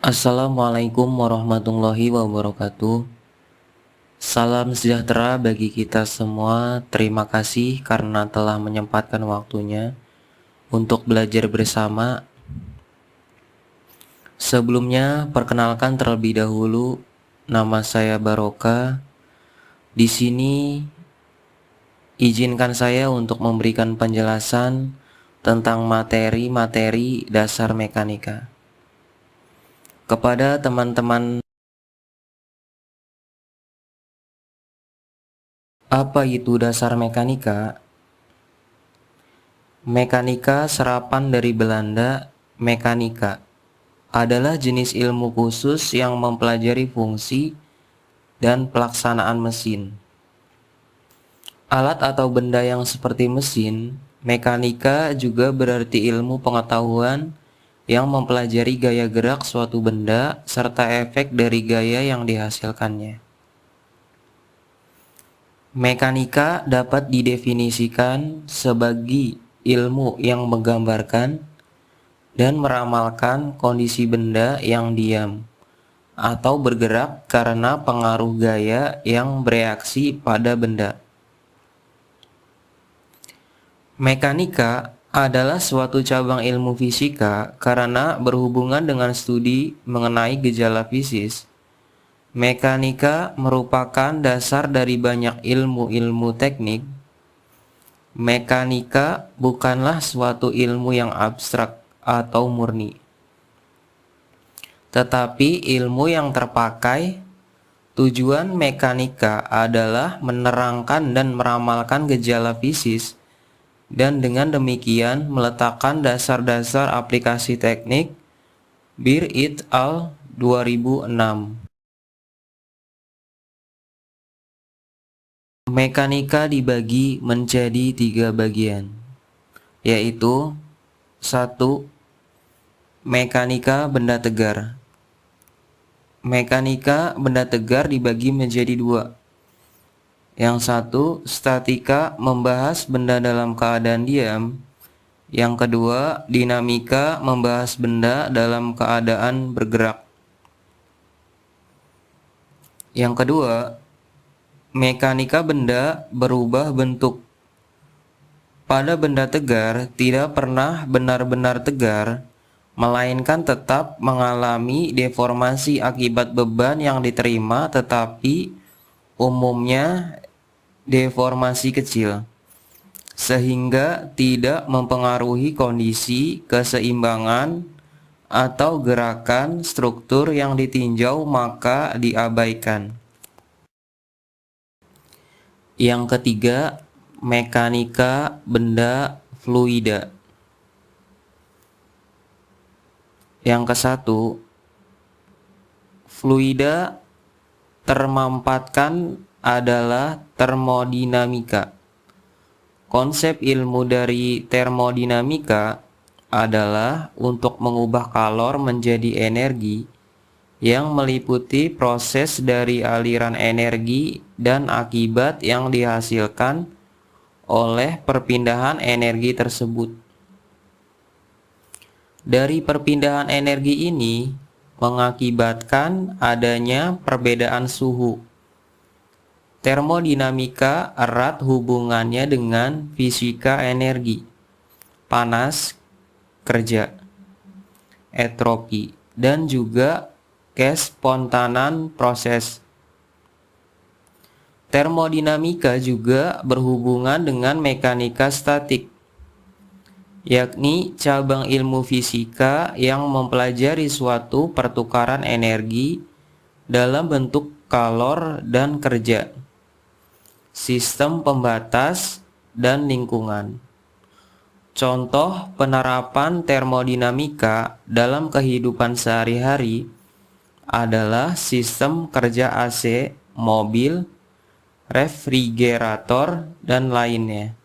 Assalamualaikum warahmatullahi wabarakatuh. Salam sejahtera bagi kita semua. Terima kasih karena telah menyempatkan waktunya untuk belajar bersama. Sebelumnya, perkenalkan terlebih dahulu, nama saya Baroka. Di sini izinkan saya untuk memberikan penjelasan tentang materi-materi dasar mekanika kepada teman-teman. Apa itu dasar mekanika? Mekanika serapan dari Belanda. Mekanika adalah jenis ilmu khusus yang mempelajari fungsi dan pelaksanaan mesin, alat atau benda yang seperti mesin. Mekanika juga berarti ilmu pengetahuan yang mempelajari gaya gerak suatu benda serta efek dari gaya yang dihasilkannya. Mekanika dapat didefinisikan sebagai ilmu yang menggambarkan dan meramalkan kondisi benda yang diam atau bergerak karena pengaruh gaya yang bereaksi pada benda. Mekanika adalah suatu cabang ilmu fisika karena berhubungan dengan studi mengenai gejala fisis. Mekanika merupakan dasar dari banyak ilmu-ilmu teknik. Mekanika bukanlah suatu ilmu yang abstrak atau murni, tetapi ilmu yang terpakai. Tujuan mekanika adalah menerangkan dan meramalkan gejala fisis dan dengan demikian meletakkan dasar-dasar aplikasi teknik. Bir et al. 2006. Mekanika dibagi menjadi 3 bagian, yaitu 1. Mekanika benda tegar. Mekanika benda tegar dibagi menjadi 2. Yang satu, statika, membahas benda dalam keadaan diam. Yang kedua, dinamika, membahas benda dalam keadaan bergerak. Yang kedua, mekanika benda berubah bentuk. Pada benda tegar tidak pernah benar-benar tegar, melainkan tetap mengalami deformasi akibat beban yang diterima, tetapi umumnya deformasi kecil, sehingga tidak mempengaruhi kondisi keseimbangan atau gerakan struktur yang ditinjau, maka diabaikan. Yang ketiga, mekanika benda fluida. Yang kesatu, fluida termampatkan adalah termodinamika. Konsep ilmu dari termodinamika adalah untuk mengubah kalor menjadi energi yang meliputi proses dari aliran energi dan akibat yang dihasilkan oleh perpindahan energi tersebut. Dari perpindahan energi ini mengakibatkan adanya perbedaan suhu. Termodinamika erat hubungannya dengan fisika energi, panas, kerja, entropi, dan juga kespontanan proses. Termodinamika juga berhubungan dengan mekanika statik, yakni cabang ilmu fisika yang mempelajari suatu pertukaran energi dalam bentuk kalor dan kerja, sistem pembatas, dan lingkungan. Contoh penerapan termodinamika dalam kehidupan sehari-hari adalah sistem kerja AC, mobil, refrigerator, dan lainnya.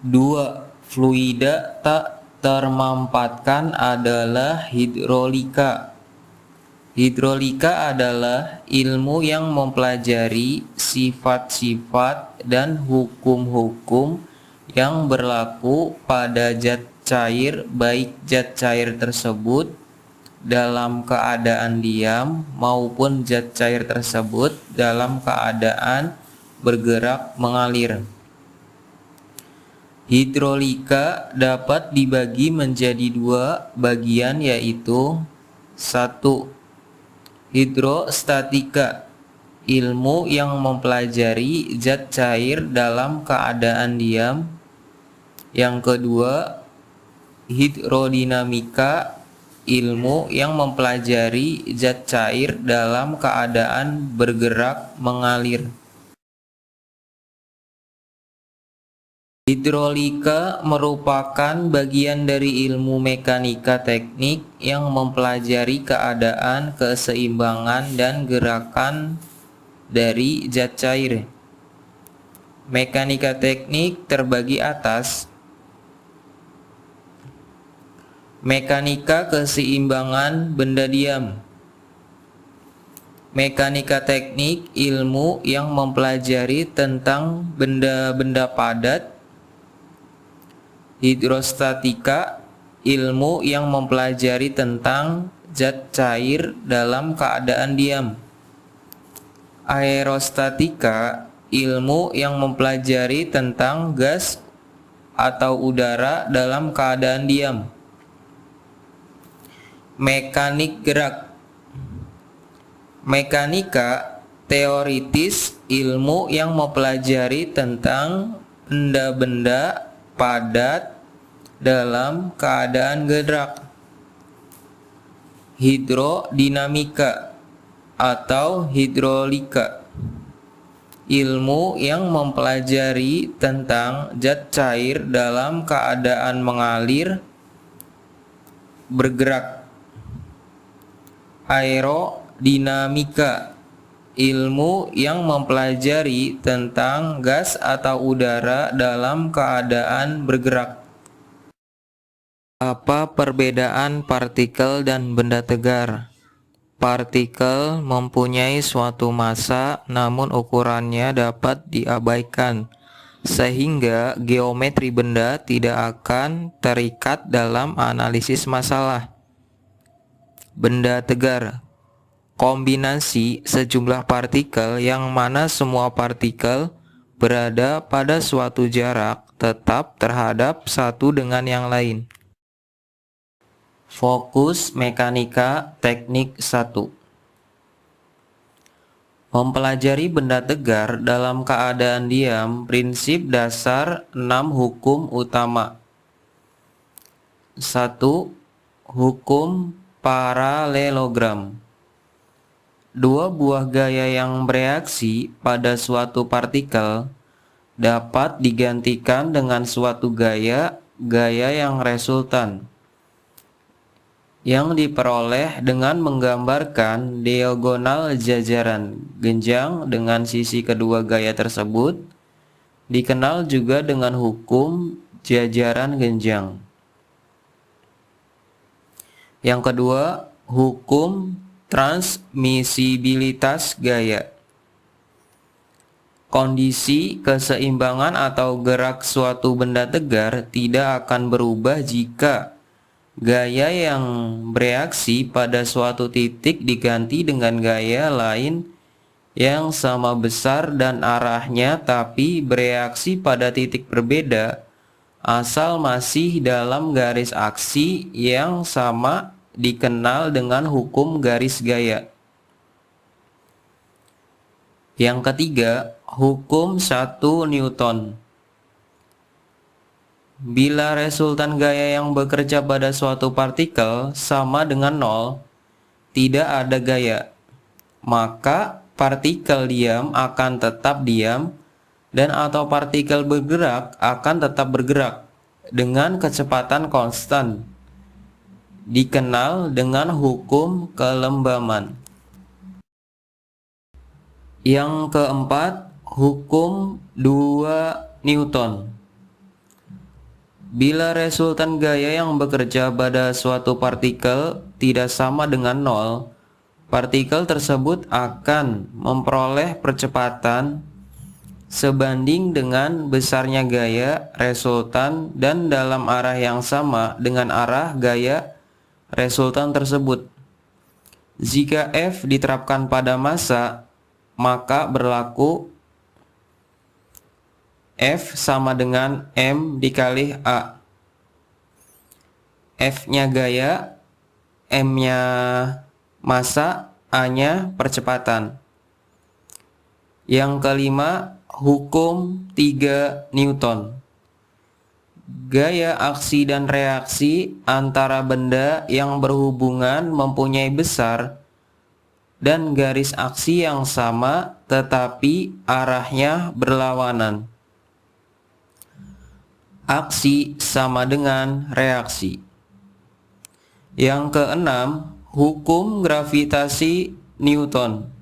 2. Fluida tak termampatkan adalah hidrolika. Hidrolika adalah ilmu yang mempelajari sifat-sifat dan hukum-hukum yang berlaku pada zat cair, baik zat cair tersebut dalam keadaan diam maupun zat cair tersebut dalam keadaan bergerak mengalir. Hidrolika dapat dibagi menjadi dua bagian, yaitu 1. Hidrostatika, ilmu yang mempelajari zat cair dalam keadaan diam. Yang kedua, hidrodinamika, ilmu yang mempelajari zat cair dalam keadaan bergerak mengalir. Hidrolika merupakan bagian dari ilmu mekanika teknik yang mempelajari keadaan, keseimbangan, dan gerakan dari zat cair. Mekanika teknik terbagi atas: mekanika keseimbangan benda diam. Mekanika teknik, ilmu yang mempelajari tentang benda-benda padat. Hidrostatika, ilmu yang mempelajari tentang zat cair dalam keadaan diam. Aerostatika, ilmu yang mempelajari tentang gas atau udara dalam keadaan diam. Mekanik gerak. Mekanika teoritis, ilmu yang mempelajari tentang benda-benda padat dalam keadaan gerak. Hidrodinamika atau hidrolika, ilmu yang mempelajari tentang zat cair dalam keadaan mengalir, bergerak. Aerodinamika, ilmu yang mempelajari tentang gas atau udara dalam keadaan bergerak. Apa perbedaan partikel dan benda tegar? Partikel mempunyai suatu massa, namun ukurannya dapat diabaikan, sehingga geometri benda tidak akan terikat dalam analisis masalah. Benda tegar, kombinasi sejumlah partikel yang mana semua partikel berada pada suatu jarak tetap terhadap satu dengan yang lain. Fokus mekanika teknik 1. Mempelajari benda tegar dalam keadaan diam. Prinsip dasar 6 hukum utama. 1. Hukum paralelogram. Dua buah gaya yang bereaksi pada suatu partikel dapat digantikan dengan suatu gaya yang resultan, yang diperoleh dengan menggambarkan diagonal jajaran genjang dengan sisi kedua gaya tersebut, dikenal juga dengan hukum jajaran genjang. Yang kedua, hukum transmisibilitas gaya. Kondisi keseimbangan atau gerak suatu benda tegar tidak akan berubah jika gaya yang bereaksi pada suatu titik diganti dengan gaya lain yang sama besar dan arahnya tapi bereaksi pada titik berbeda, asal masih dalam garis aksi yang sama, dikenal dengan hukum garis gaya. Yang ketiga, hukum 1 Newton. Bila resultan gaya yang bekerja pada suatu partikel sama dengan 0, tidak ada gaya, maka partikel diam akan tetap diam dan atau partikel bergerak akan tetap bergerak dengan kecepatan konstan, dikenal dengan hukum kelembaman. Yang keempat, hukum 2 Newton. Bila resultan gaya yang bekerja pada suatu partikel tidak sama dengan 0, partikel tersebut akan memperoleh percepatan sebanding dengan besarnya gaya resultan dan dalam arah yang sama dengan arah gaya resultan tersebut. Jika F diterapkan pada massa, maka berlaku F sama dengan M dikali A. F-nya gaya, M-nya massa, A-nya percepatan. Yang kelima, hukum 3 Newton. Gaya aksi dan reaksi antara benda yang berhubungan mempunyai besar dan garis aksi yang sama tetapi arahnya berlawanan. Aksi sama dengan reaksi. Yang keenam, hukum gravitasi Newton.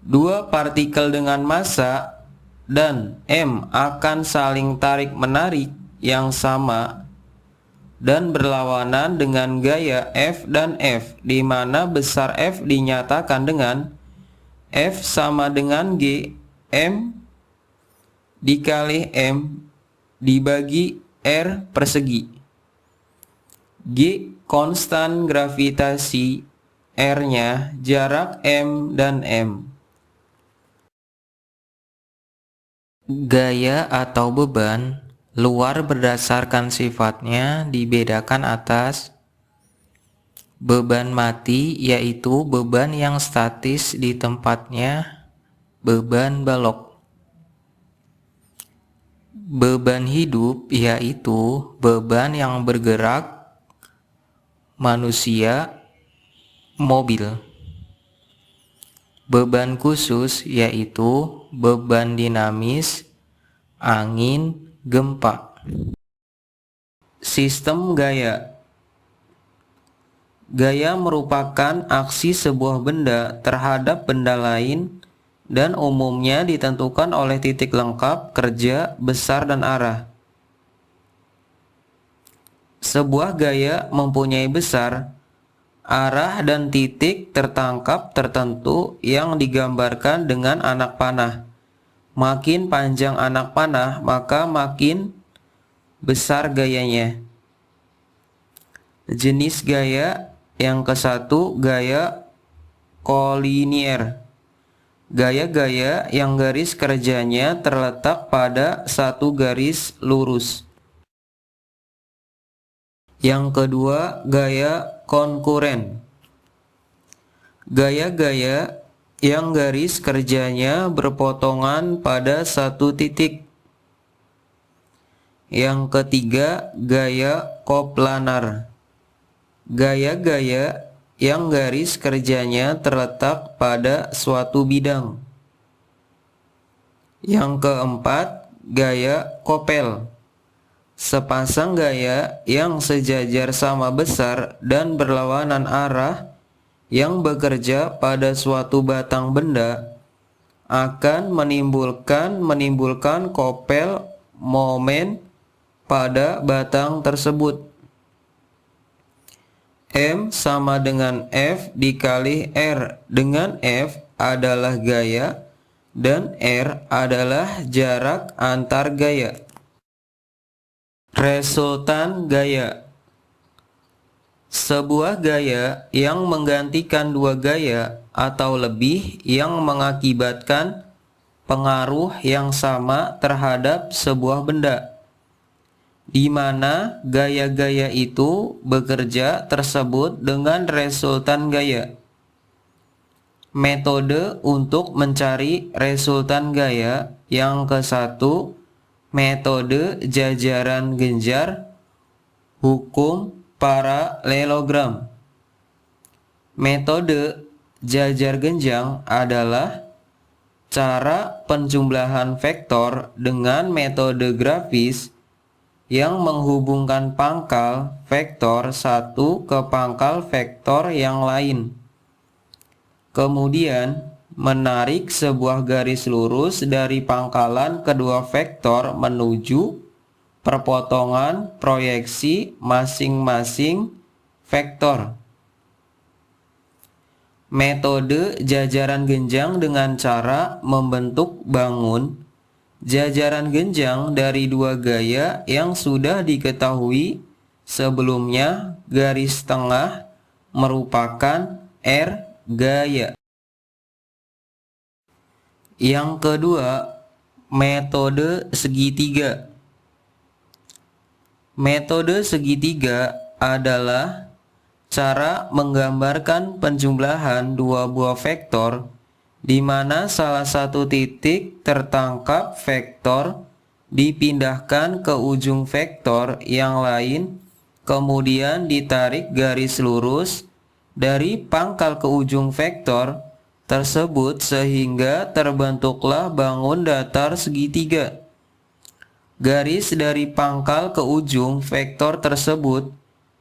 Dua partikel dengan massa dan M akan saling tarik-menarik yang sama dan berlawanan dengan gaya F dan F, di mana besar F dinyatakan dengan F sama dengan G M dikali M dibagi R persegi. G konstan gravitasi, R-nya jarak M dan M. Gaya atau beban luar berdasarkan sifatnya dibedakan atas beban mati, yaitu beban yang statis di tempatnya, beban balok. Beban hidup yaitu beban yang bergerak, manusia, mobil. Beban khusus yaitu beban dinamis, angin, gempa. Sistem gaya. Gaya merupakan aksi sebuah benda terhadap benda lain dan umumnya ditentukan oleh titik lengkap, kerja, besar, dan arah. Sebuah gaya mempunyai besar, arah, dan titik tertangkap tertentu yang digambarkan dengan anak panah. Makin panjang anak panah, maka makin besar gayanya. Jenis gaya yang ke-1, gaya kolinier. Gaya-gaya yang garis kerjanya terletak pada satu garis lurus. Yang kedua, gaya konkuren. Gaya-gaya yang garis kerjanya berpotongan pada satu titik. Yang ketiga, gaya koplanar. Gaya-gaya yang garis kerjanya terletak pada suatu bidang. Yang keempat, gaya kopel. Sepasang gaya yang sejajar sama besar dan berlawanan arah yang bekerja pada suatu batang benda akan menimbulkan kopel momen pada batang tersebut. M sama dengan F dikali R, dengan F adalah gaya dan R adalah jarak antar gaya. Resultan gaya. Sebuah gaya yang menggantikan dua gaya atau lebih yang mengakibatkan pengaruh yang sama terhadap sebuah benda, di mana gaya-gaya itu bekerja tersebut dengan resultan gaya. Metode untuk mencari resultan gaya yang ke-1, metode jajaran genjar, hukum paralelogram. Metode jajar genjang adalah cara penjumlahan vektor dengan metode grafis yang menghubungkan pangkal vektor satu ke pangkal vektor yang lain. Kemudian menarik sebuah garis lurus dari pangkalan kedua vektor menuju perpotongan proyeksi masing-masing vektor. metode jajaran genjang dengan cara membentuk bangun jajaran genjang dari dua gaya yang sudah diketahui sebelumnya. Garis tengah merupakan R gaya. Yang kedua, metode segitiga. Metode segitiga adalah cara menggambarkan penjumlahan dua buah vektor di mana salah satu titik tertangkap vektor dipindahkan ke ujung vektor yang lain, kemudian ditarik garis lurus dari pangkal ke ujung vektor tersebut sehingga terbentuklah bangun datar segitiga. Garis dari pangkal ke ujung vektor tersebut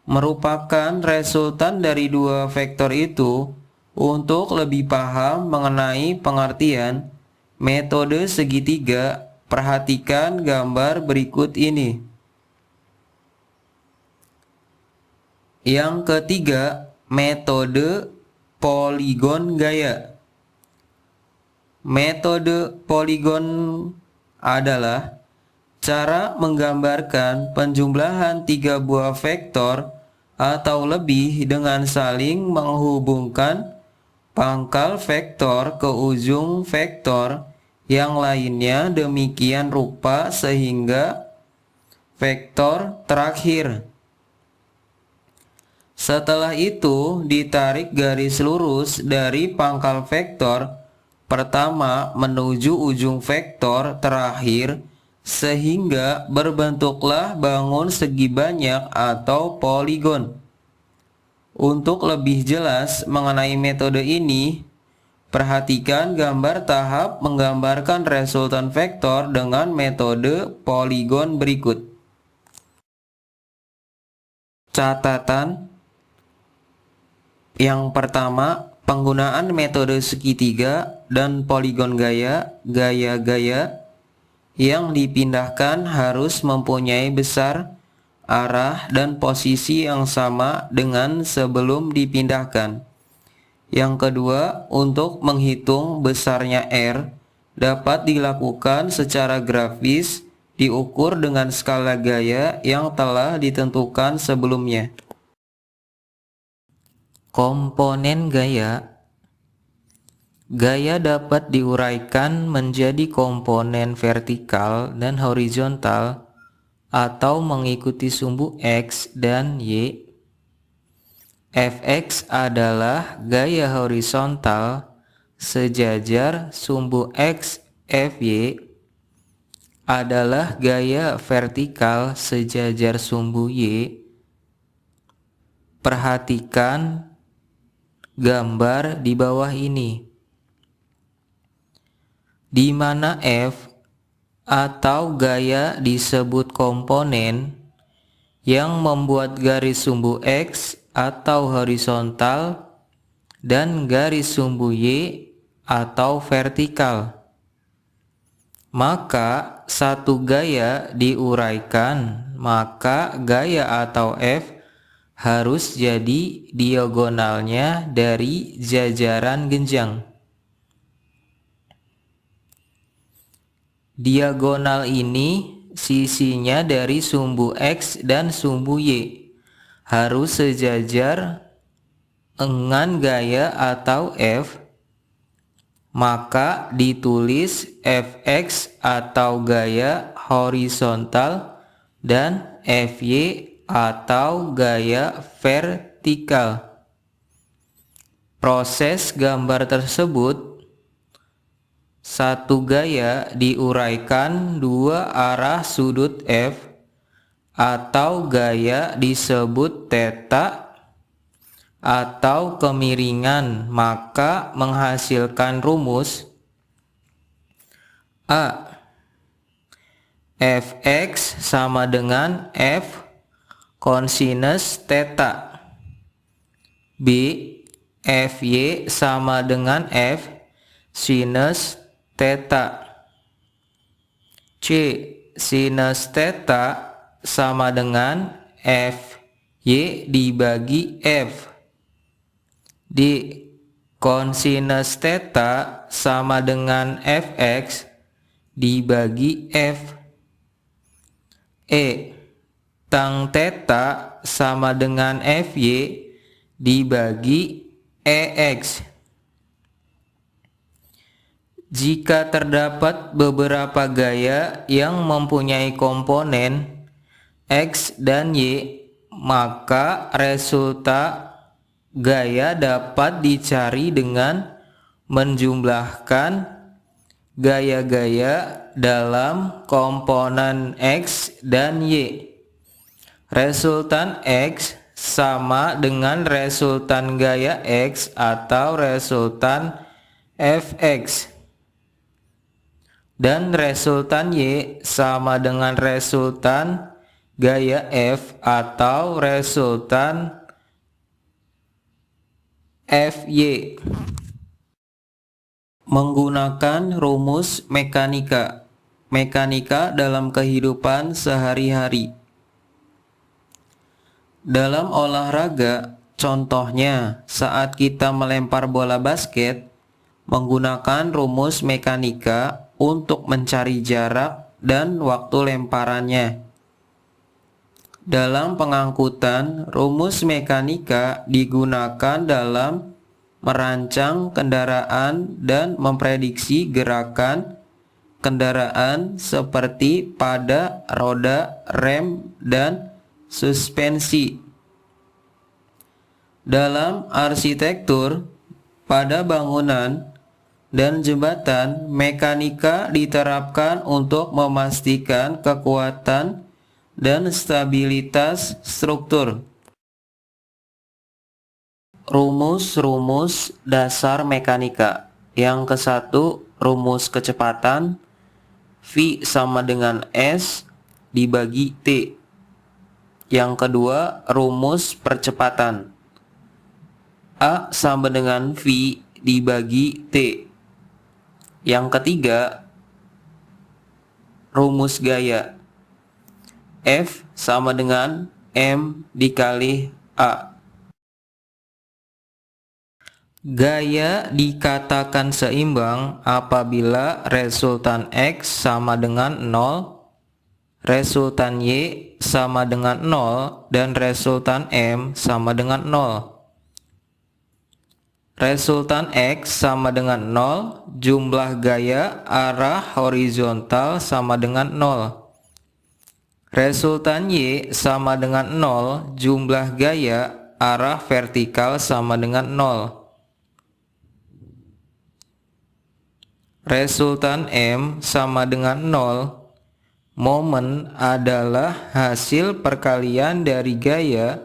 merupakan resultan dari dua vektor itu. Untuk lebih paham mengenai pengertian metode segitiga, perhatikan gambar berikut ini. Yang ketiga, metode poligon gaya. Metode poligon adalah cara menggambarkan penjumlahan tiga buah vektor atau lebih dengan saling menghubungkan pangkal vektor ke ujung vektor yang lainnya demikian rupa sehingga vektor terakhir. Setelah itu ditarik garis lurus dari pangkal vektor pertama menuju ujung vektor terakhir sehingga berbentuklah bangun segi banyak atau poligon. Untuk lebih jelas mengenai metode ini, perhatikan gambar tahap menggambarkan resultan vektor dengan metode poligon berikut. Catatan. Yang pertama, penggunaan metode segitiga dan poligon gaya, gaya-gaya yang dipindahkan harus mempunyai besar, arah, dan posisi yang sama dengan sebelum dipindahkan. Yang kedua, untuk menghitung besarnya R dapat dilakukan secara grafis, diukur dengan skala gaya yang telah ditentukan sebelumnya. Komponen gaya. Gaya dapat diuraikan menjadi komponen vertikal dan horizontal atau mengikuti sumbu X dan Y. Fx adalah gaya horizontal sejajar sumbu X, Fy adalah gaya vertikal sejajar sumbu Y. Perhatikan gambar di bawah ini, di mana F atau gaya disebut komponen yang membuat garis sumbu X atau horizontal dan garis sumbu Y atau vertikal. Maka satu gaya diuraikan, maka gaya atau F harus jadi diagonalnya dari jajaran genjang. Diagonal ini sisinya dari sumbu X dan sumbu Y harus sejajar dengan gaya atau F, maka ditulis Fx atau gaya horizontal dan Fy atau gaya vertikal. Proses gambar tersebut, satu gaya diuraikan dua arah sudut F atau gaya disebut theta atau kemiringan, maka menghasilkan rumus A. Fx sama dengan F kosinus theta. B. Fy sama dengan F sinus theta. C. Sinus theta sama dengan Fy dibagi F. D. Kosinus theta sama dengan fx dibagi f. Tang theta sama dengan fy dibagi ex. Jika terdapat beberapa gaya yang mempunyai komponen x dan y, maka resulta gaya dapat dicari dengan menjumlahkan gaya-gaya dalam komponen x dan y. Resultan x sama dengan resultan gaya x atau resultan fx. Dan resultan y sama dengan resultan gaya f atau resultan fy. Menggunakan rumus mekanika. Mekanika dalam kehidupan sehari-hari. Dalam olahraga, contohnya saat kita melempar bola basket, menggunakan rumus mekanika untuk mencari jarak dan waktu lemparannya. Dalam pengangkutan, rumus mekanika digunakan dalam merancang kendaraan dan memprediksi gerakan kendaraan seperti pada roda, rem, dan suspensi. Dalam arsitektur, pada bangunan dan jembatan, mekanika diterapkan untuk memastikan kekuatan dan stabilitas struktur. Rumus-rumus dasar mekanika. Yang ke-1, rumus kecepatan. V sama dengan S dibagi T. Yang kedua, rumus percepatan. A sama dengan V dibagi T. Yang ketiga, rumus gaya. F sama dengan M dikali A. Gaya dikatakan seimbang apabila resultan X sama dengan 0, resultan Y sama dengan 0, dan resultan M sama dengan 0. Resultan X sama dengan 0, jumlah gaya arah horizontal sama dengan 0. Resultan Y sama dengan 0, jumlah gaya arah vertikal sama dengan 0. Resultan M sama dengan 0, momen adalah hasil perkalian dari gaya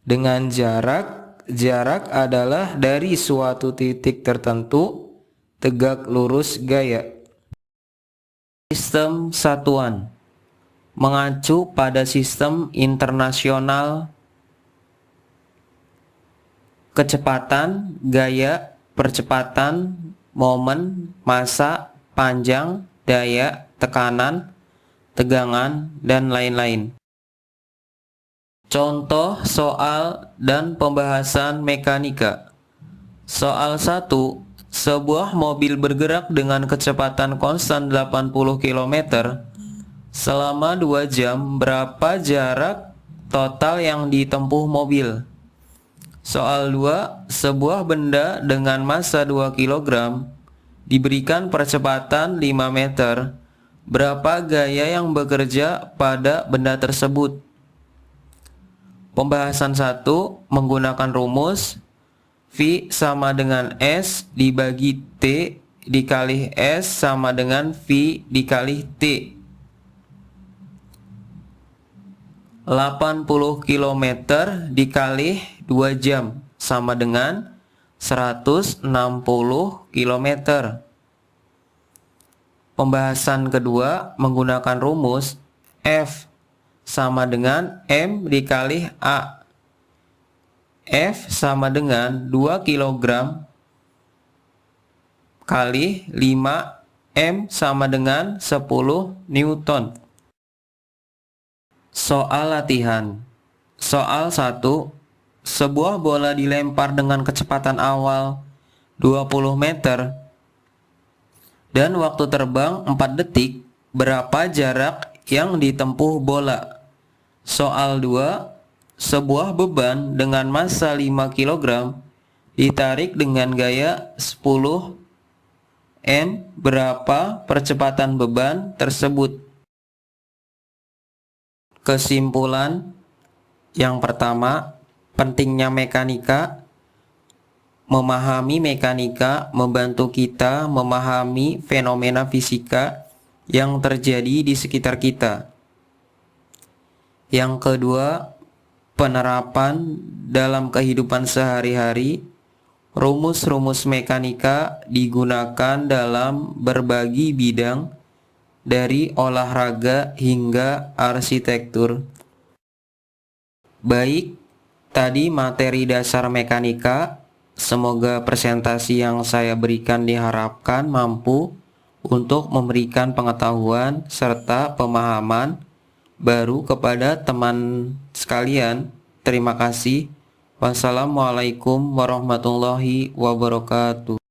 dengan jarak. Jarak adalah dari suatu titik tertentu tegak lurus gaya. Sistem satuan. Mengacu pada sistem internasional, kecepatan, gaya, percepatan, momen, massa, panjang, daya, tekanan, tegangan, dan lain-lain. Contoh soal dan pembahasan mekanika. Soal 1. Sebuah mobil bergerak dengan kecepatan konstan 80 km selama 2 jam. Berapa jarak total yang ditempuh mobil? Soal 2. Sebuah benda dengan massa 2 kg diberikan percepatan 5 meter. Berapa gaya yang bekerja pada benda tersebut? Pembahasan 1 menggunakan rumus V sama dengan S dibagi T dikali S sama dengan V dikali T. 80 km dikali 2 jam sama dengan 160 km. Pembahasan kedua menggunakan rumus F sama dengan M dikali A. F sama dengan 2 kg kali 5, M sama dengan 10 Newton. Soal latihan. Soal 1. Sebuah bola dilempar dengan kecepatan awal 20 meter. Dan waktu terbang 4 detik, berapa jarak yang ditempuh bola? Soal 2, sebuah beban dengan massa 5 kg ditarik dengan gaya 10 m, berapa percepatan beban tersebut? Kesimpulan yang pertama, pentingnya mekanika. Memahami mekanika membantu kita memahami fenomena fisika yang terjadi di sekitar kita. Yang kedua, penerapan dalam kehidupan sehari-hari. Rumus-rumus mekanika digunakan dalam berbagi bidang, dari olahraga hingga arsitektur. Baik, tadi materi dasar mekanika. Semoga presentasi yang saya berikan diharapkan mampu untuk memberikan pengetahuan serta pemahaman baru kepada teman sekalian. Terima kasih. Wassalamualaikum warahmatullahi wabarakatuh.